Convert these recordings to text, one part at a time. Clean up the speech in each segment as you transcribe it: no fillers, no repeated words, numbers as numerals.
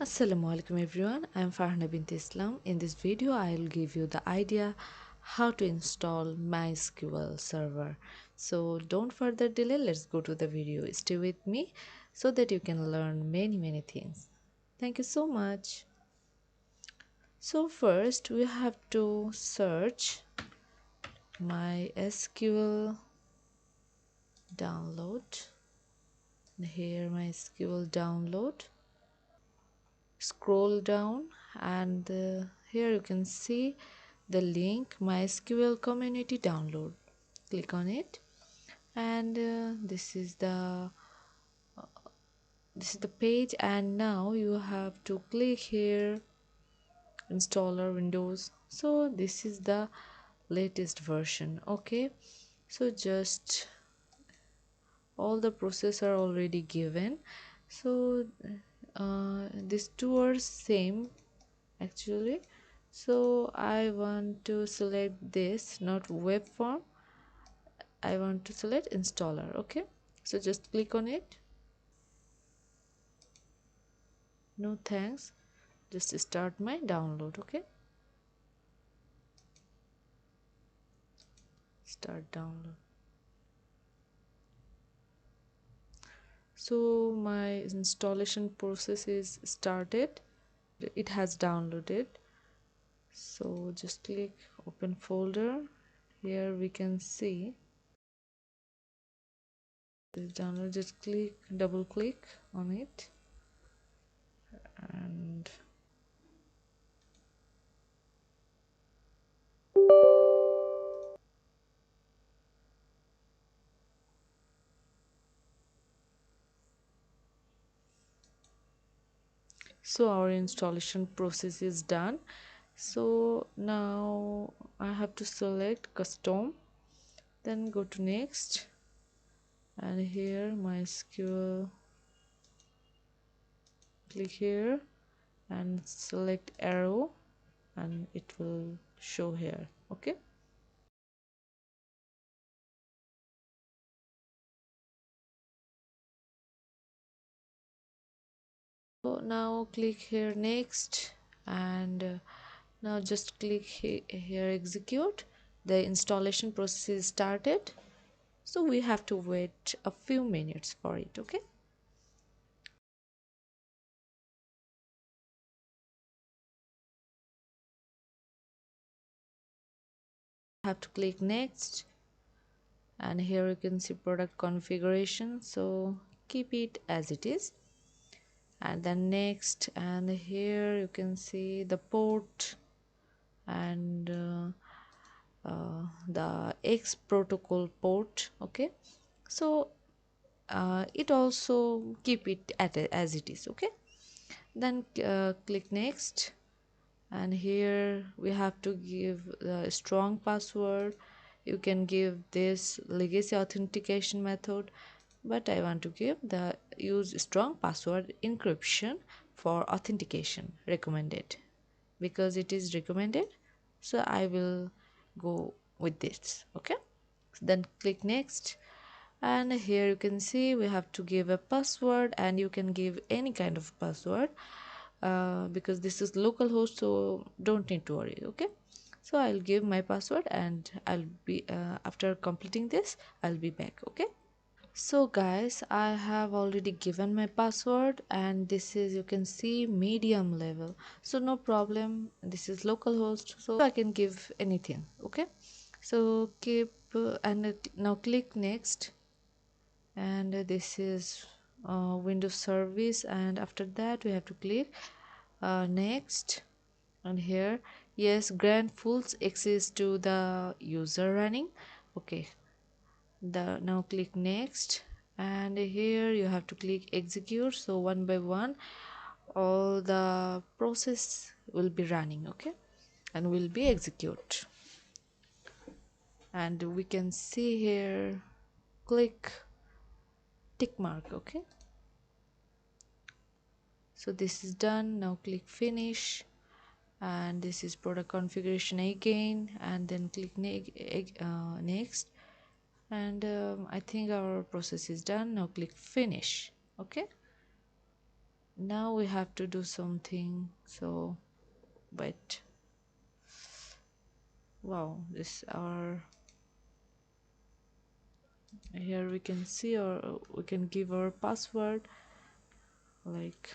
Assalamualaikum everyone, I am Farhana bint Islam. In this video, I will give you the idea how to install MySQL server. So don't further delay, let's go to the video. Stay with me so that you can learn many things. Thank you so much. So first we have to search MySQL download. Here MySQL download. Scroll down and here you can see the link MySQL community download. Click on it and this is the page, and now you have to click here installer windows. So this is the latest version. Okay, so just all the process are already given. So these two are same actually. So I want to select this, not web form, I want to select installer. Okay, so just click on it. No thanks, just start my download. Okay, start download. So my installation process is started, it has downloaded. So just click open folder. Here we can see this download. Just click, double click on it, and so our installation process is done. So now I have to select custom, then go to next, and here MySQL, click here and select arrow and it will show here. Okay, so now click here next, and now just click here execute. The installation process is started, so we have to wait a few minutes for it. Okay, have to click next, and here you can see product configuration, so keep it as it is, and then next, and here you can see the port and the X protocol port. Okay, so it also keep it as it is. Okay, then click next, and here we have to give a strong password. You can give this legacy authentication method, but I want to give the use strong password encryption for authentication recommended, because it is recommended, so I will go with this. Okay, then click next, and here you can see we have to give a password, and you can give any kind of password because this is localhost, so don't need to worry. Okay, so I'll give my password, and I'll be after completing this I'll be back. Okay, so guys, I have already given my password, and this is, you can see, medium level, so no problem, this is localhost, so I can give anything. Okay, so keep now click next, and this is Windows service, and after that we have to click next, and here yes, grant full access to the user running. Okay, the now click next, and here you have to click execute, so one by one all the process will be running. Okay, and will be execute, and we can see here click tick mark. Okay, so this is done. Now click finish, and this is product configuration again, and then click next, and I think our process is done. Now click finish. Okay, now we have to do something. So but wow, this our here we can see, or we can give our password, like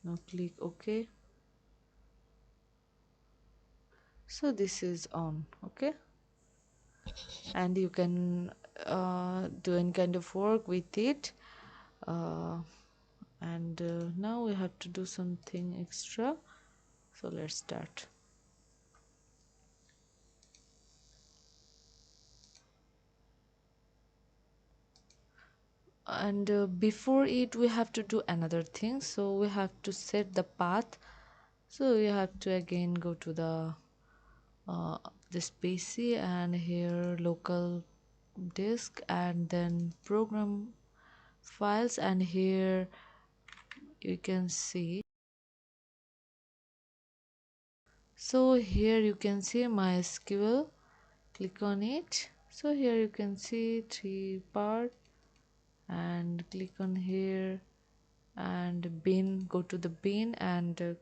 now click OK. So this is on. Okay, and you can do any kind of work with it. And now we have to do something extra, so let's start. And before it we have to do another thing, so we have to set the path. So you have to again go to the this PC, and here local disk, and then program files, and here you can see, so here you can see MySQL. Click on it. So here you can see 3 part, and click on here, and bin, go to the bin, and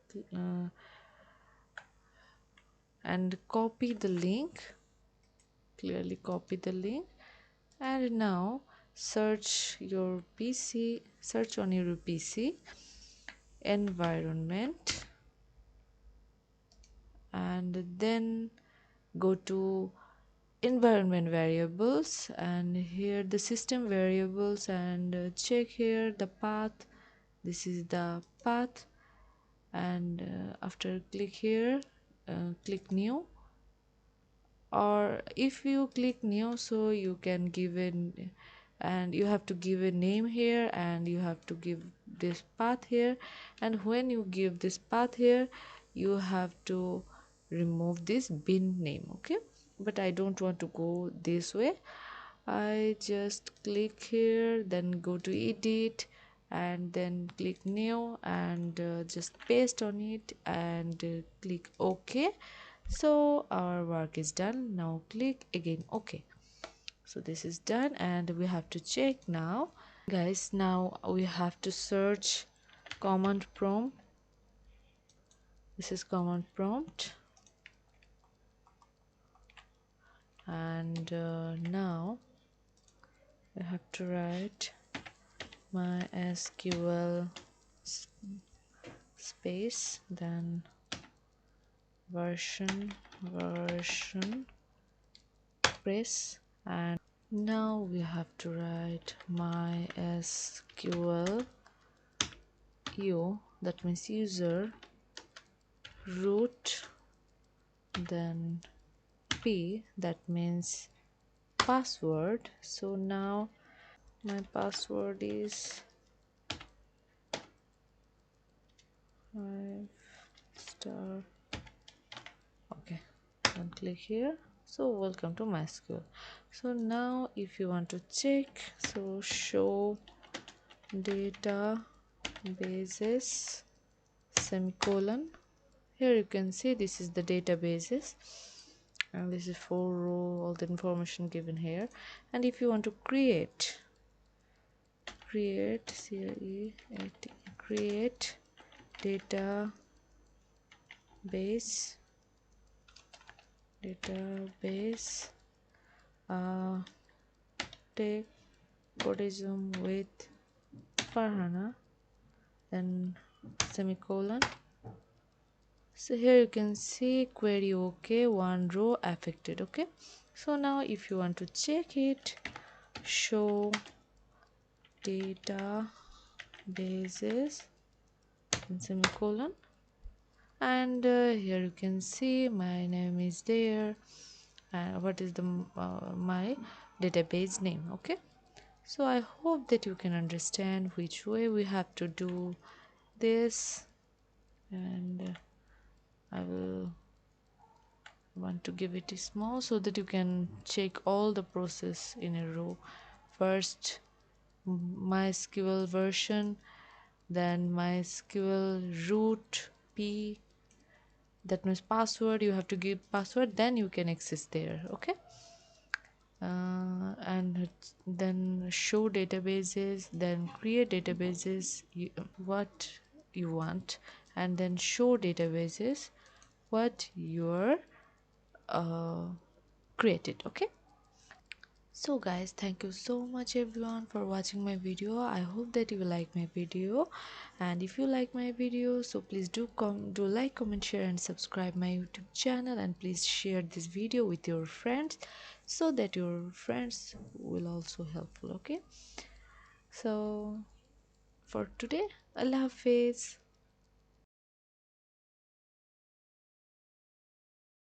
copy the link, clearly copy the link. And now search your PC, search on your PC environment, and then go to environment variables, and here the system variables, and check here the path. This is the path, and after click here, click new, or if you click new, so you can give in, and you have to give a name here, and you have to give this path here, and when you give this path here, you have to remove this bin name. Okay, but I don't want to go this way. I just click here, then go to edit, and then click new, and just paste on it, and click OK. So our work is done. Now click again OK. So this is done, and we have to check now, guys. Now we have to search command prompt. This is command prompt, and now we have to write MySQL space, then version press, and now we have to write MySQL u, that means user, root, then p, that means password. So now my password is 5 star. Okay, then click here. So welcome to MySQL. So now if you want to check, so show databases semicolon. Here you can see this is the databases, and this is for row, all the information given here. And if you want to create create database take Codism with Farhana, then semicolon. So here you can see query OK, one row affected. Okay, so now if you want to check it, show databases and semicolon, and here you can see my name is there, and what is the my database name. Okay, so I hope that you can understand which way we have to do this, and I will want to give it small so that you can check all the process in a row. First MySQL version, then MySQL root p, that means password, you have to give password, then you can access there. Okay. Then show databases, then create databases, what you want, and then show databases what you're uh, created. Okay. So guys, thank you so much everyone for watching my video. I hope that you like my video, and if you like my video, so please do like, comment, share and subscribe my YouTube channel, and please share this video with your friends so that your friends will also helpful. Okay, so for today, Allah Hafiz.